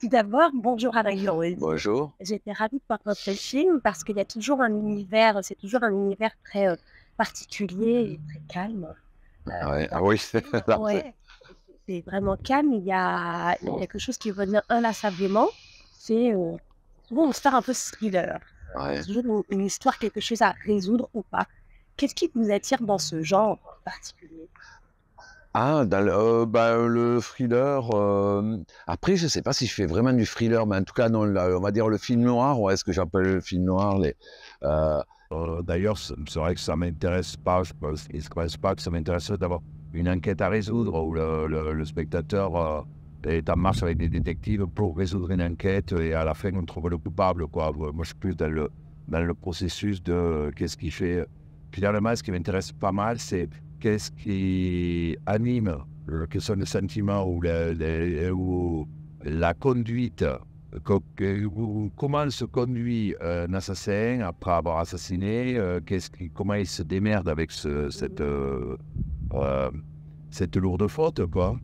Tout d'abord, bonjour Alain-Laurent. Bonjour. J'étais ravie de voir votre film parce qu'il y a toujours un univers, c'est toujours un univers très particulier et très calme Ouais, dans ah oui, votre film. là, Ouais, c'est vraiment calme. Il y a quelque chose qui revient inlassablement. C'est souvent une histoire un peu thriller. ouais. C'est toujours une histoire, quelque chose à résoudre ou pas. Qu'est-ce qui vous attire dans ce genre en particulier? Ah, dans le thriller, après je sais pas si je fais vraiment du thriller, mais en tout cas non, on va dire le film noir, ouais, ce que j'appelle le film noir, heu D'ailleurs, c'est vrai que ça m'intéresse pas, je pense pas que ça m'intéresserait d'avoir une enquête à résoudre où le spectateur est en marche avec des détectives pour résoudre une enquête et à la fin on trouve le coupable, quoi. Moi, je suis plus dans le processus de qu'est-ce qui fait. Finalement, ce qui m'intéresse pas mal, c'est qu'est-ce qui anime, quels sont les sentiments ou la conduite. Comment se conduit un assassin après avoir assassiné, comment il se démerde avec euh, cette lourde faute, quoi.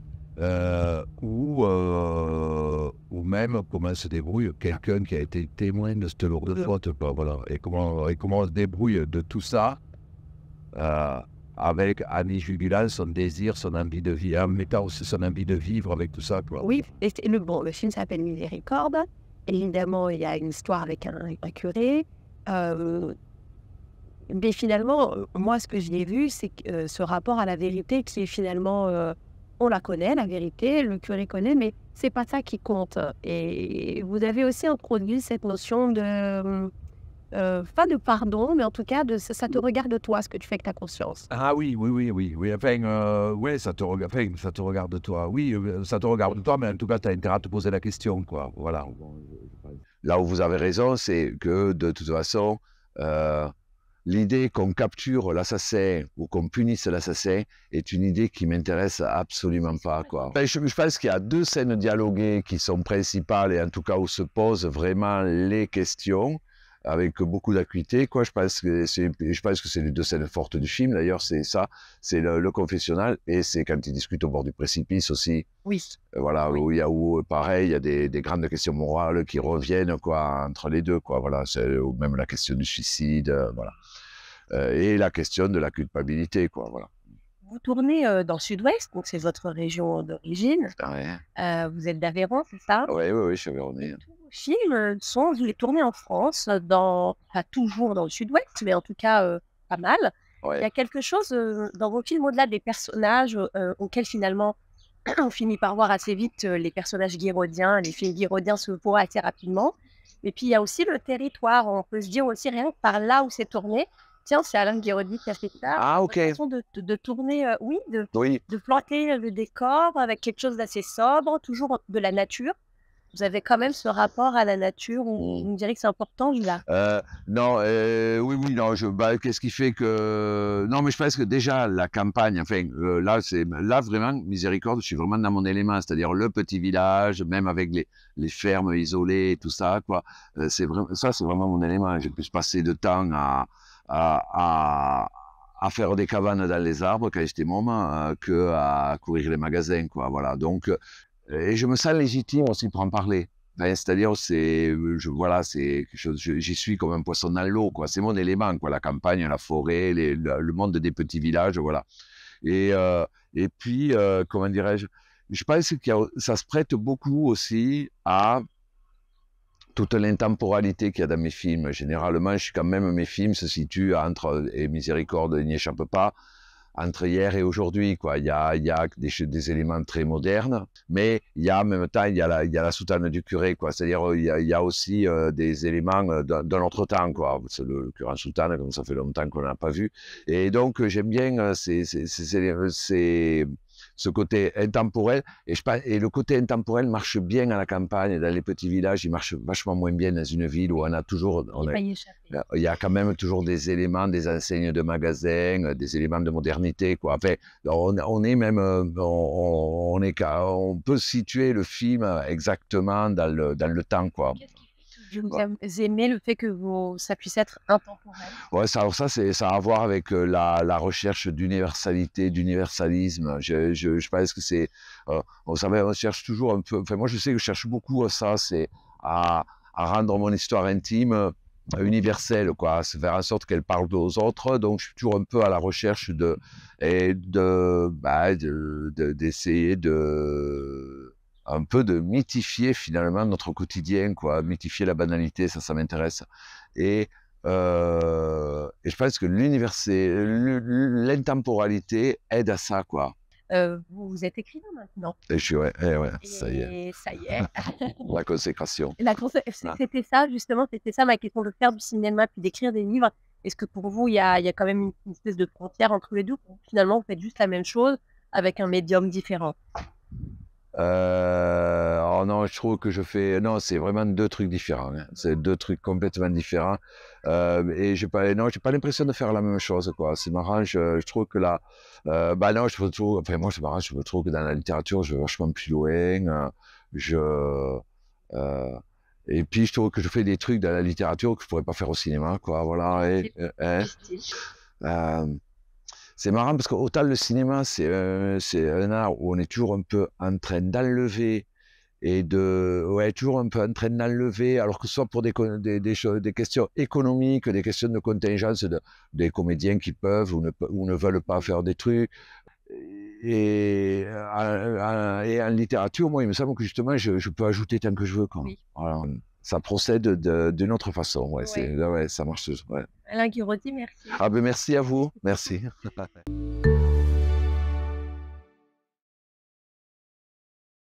Ou même comment se débrouille quelqu'un qui a été témoin de cette lourde faute, quoi, voilà. Et comment on se débrouille de tout ça euh, avec Annie Jubilant, son désir, son envie de vivre, en mettant aussi son envie de vivre avec tout ça, quoi. Oui, et le film s'appelle Miséricorde. Évidemment, il y a une histoire avec un curé. Euh, mais finalement, moi, ce que j'ai vu, c'est que ce rapport à la vérité qui est finalement, on la connaît, la vérité, le curé connaît, mais c'est pas ça qui compte. Et vous avez aussi introduit cette notion de, pas de pardon, mais en tout cas, ça te regarde toi, ce que tu fais avec ta conscience. Ah oui, oui, oui, oui, oui, enfin, ouais, ça te regarde toi. Oui, ça te regarde toi, mais en tout cas, tu as intérêt à te poser la question, quoi. Voilà. Bon, Là où vous avez raison, c'est que de toute façon, heu, l'idée qu'on capture l'assassin ou qu'on punisse l'assassin est une idée qui m'intéresse absolument pas, quoi. Enfin, je pense qu'il y a 2 scènes dialoguées qui sont principales et en tout cas où se posent vraiment les questions avec beaucoup d'acuité, quoi. Je pense que c'est les 2 scènes fortes du film d'ailleurs, c'est ça, c'est le confessionnal et c'est quand ils discutent au bord du précipice aussi. Oui, Voilà, oui. où pareil, il y a des grandes questions morales qui reviennent, quoi, entre les 2, quoi, voilà. Ou même la question du suicide, voilà. Et la question de la culpabilité, quoi, voilà. Vous tournez dans le sud-ouest, donc c'est votre région d'origine. Ouais. Vous êtes d'Aveyron, c'est ça? Ouais, ouais, ouais, je suis Et Véronais. tous vos films sont vous les tournez en France, pas toujours dans le sud-ouest, mais en tout cas, pas mal. Il y Ouais. a quelque chose, dans vos films, au-delà des personnages, auxquels finalement on finit par voir assez vite, les personnages guéraudiens, les films guéraudiens se voient assez rapidement. Et puis il y a aussi le territoire, on peut se dire aussi rien que par là où c'est tourné: «Tiens, c'est Alain Guéraudy qui a fait ça». Ah Votre OK. façon de tourner, oui, Oui. de planter le décor avec quelque chose d'assez sobre, toujours de la nature. Vous avez quand même ce rapport à la nature où Mmh. vous me direz que c'est important, là? Non, oui, oui, non, qu'est-ce qui fait que non, mais je pense que déjà la campagne, enfin, là vraiment, miséricorde, je suis vraiment dans mon élément, c'est-à-dire le petit village, même avec les fermes isolées et tout ça, quoi. C'est vraiment mon élément. J'ai plus passé de temps à à à faire des cabanes dans les arbres quand j'étais môme, qu'à courir les magasins, quoi, voilà. Donc et je me sens légitime aussi pour en parler. Enfin, c'est-à-dire, voilà, c'est quelque chose, j'y suis comme un poisson dans l'eau, quoi. C'est mon élément, quoi. La campagne, la forêt, le monde des petits villages, voilà. Et, euh, et puis, comment dirais-je, je pense ça se prête beaucoup aussi à toute l'intemporalité qu'il y a dans mes films. Généralement, mes films se situent entre, et Miséricorde n'y échappe pas, entre hier et aujourd'hui, quoi. Il y a des éléments très modernes, mais il y a en même temps, il y a la soutane du curé, quoi. C'est-à-dire, il y a aussi des éléments d'un autre temps, quoi. C'est le curé en soutane, comme ça fait longtemps qu'on n'a pas vu. Et donc, j'aime bien ce côté intemporel. Et le côté intemporel marche bien à la campagne, dans les petits villages, il marche vachement moins bien dans une ville où On peut pas y échapper. il y a quand même toujours des éléments, des enseignes de magasins, des éléments de modernité, quoi. Enfin, on est même, on peut situer le film exactement dans le temps, quoi. Qu'est-ce qui fait que vous aimez le fait que ça puisse être intemporel? Ouais, ça a à voir avec la recherche d'universalité, d'universalisme. Je pense que c'est, vous savez, on cherche toujours un peu, enfin moi je sais que je cherche beaucoup à ça, c'est à rendre mon histoire intime universelle, quoi, à faire en sorte qu'elle parle aux autres. Donc je suis toujours un peu à la recherche d'essayer un peu de mythifier finalement notre quotidien, quoi, mythifier la banalité, ça m'intéresse. Et je pense que l'intemporalité aide à ça, quoi. Vous êtes écrivain maintenant. Ouais, ça y est. Et ça y est. La consécration. C'était ça, justement, c'était ça ma question, de faire du cinéma puis d'écrire des livres. Est-ce que pour vous, il y a quand même une espèce de frontière entre les deux? Finalement, vous faites juste la même chose avec un médium différent. Oh non, je trouve que non, c'est vraiment deux trucs différents, hein. C'est deux trucs complètement différents. Et j'ai pas l'impression de faire la même chose, quoi. C'est marrant, je trouve que là, non, enfin, moi, c'est marrant, je trouve que dans la littérature, je vais vachement plus loin. Euh, et puis, je trouve que je fais des trucs dans la littérature que je pourrais pas faire au cinéma, quoi. Voilà. C'est marrant parce qu'autant le cinéma, c'est un art où on est toujours un peu en train d'enlever toujours un peu en train d'enlever, alors que ce soit pour des questions économiques, des questions de contingence des comédiens qui peuvent ou ne veulent pas faire des trucs. Et en littérature, moi, il me semble que justement, je peux ajouter tant que je veux, quoi. Oui. Voilà. Ça procède d'une autre façon. Ouais, ça marche. Ouais. Alain Guiraudy, merci. Ah ben merci à vous. Merci.